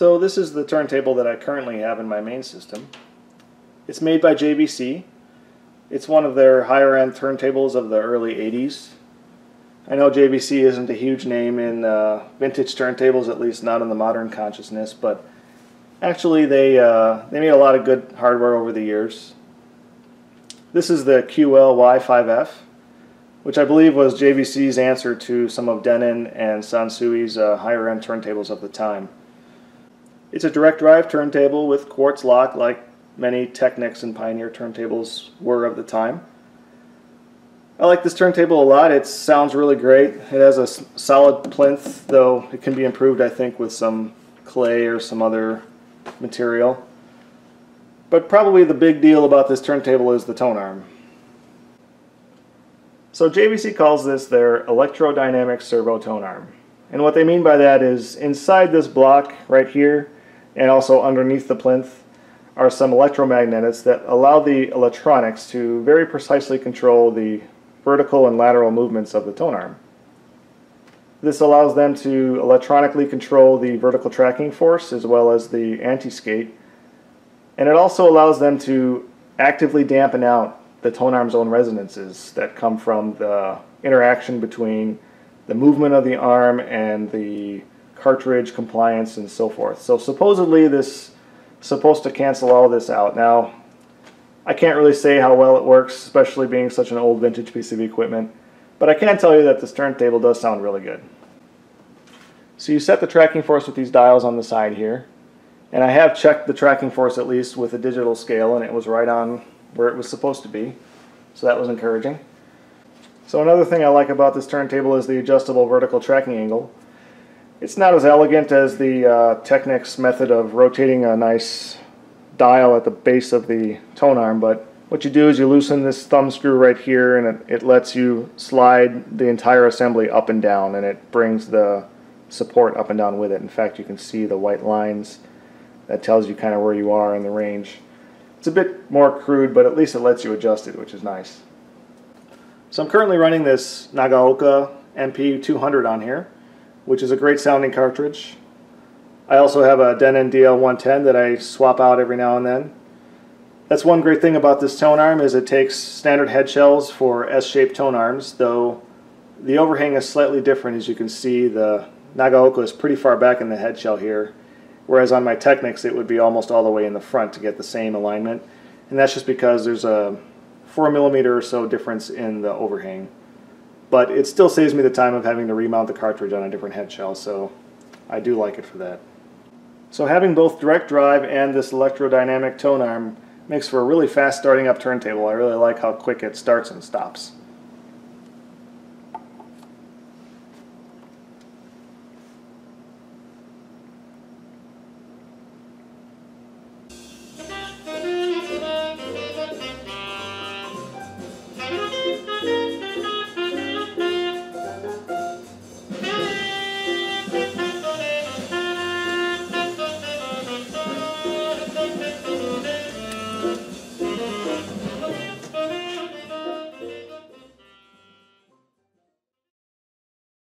So this is the turntable that I currently have in my main system. It's made by Jvc. It's one of their higher end turntables of the early 80s. I know Jvc isn't a huge name in vintage turntables, at least not in the modern consciousness, but actually they made a lot of good hardware over the years. This is the Ql-Y5F, which I believe was JVC's answer to some of Denon and Sansui's higher end turntables of the time. It's a direct drive turntable with quartz lock like many Technics and Pioneer turntables were of the time. I like this turntable a lot. It sounds really great. It has a solid plinth, though it can be improved, I think, with some clay or some other material. But probably the big deal about this turntable is the Tonearm. So Jvc calls this their Electrodynamics Servo Tonearm. And what they mean by that is inside this block right here and also underneath the plinth are some electromagnets that allow the electronics to very precisely control the vertical and lateral movements of the Tonearm. This allows them to electronically control the vertical tracking force as well as the anti-skate, and it also allows them to actively dampen out the Tonearm's own resonances that come from the interaction between the movement of the arm and the cartridge compliance and so forth. So supposedly this is supposed to cancel all this out. Now, I can't really say how well it works, especially being such an old vintage piece of equipment, but I can tell you that this turntable does sound really good. So you set the tracking force with these dials on the side here, and I have checked the tracking force at least with a digital scale, and it was right on where it was supposed to be, so that was encouraging. So another thing I like about this turntable is the adjustable vertical tracking angle. It's not as elegant as the Technics method of rotating a nice dial at the base of the Tonearm, but what you do is you loosen this thumb screw right here, and it lets you slide the entire assembly up and down, and it brings the support up and down with it. In fact, you can see the white lines. That tells you kind of where you are in the range. It's a bit more crude, but at least it lets you adjust it, which is nice. So I'm currently running this Nagaoka MP200 on here, which is a great sounding cartridge. I also have a Denon DL110 that I swap out every now and then. That's one great thing about this Tonearm is it takes standard head shells for S-shaped Tonearms, though the overhang is slightly different. As you can see, the Nagaoka is pretty far back in the head shell here, whereas on my Technics it would be almost all the way in the front to get the same alignment, and that's just because there's a 4mm or so difference in the overhang. But it still saves me the time of having to remount the cartridge on a different head shell, so I do like it for that. So having both direct drive and this electrodynamic Tonearm makes for a really fast starting up turntable. I really like how quick it starts and stops.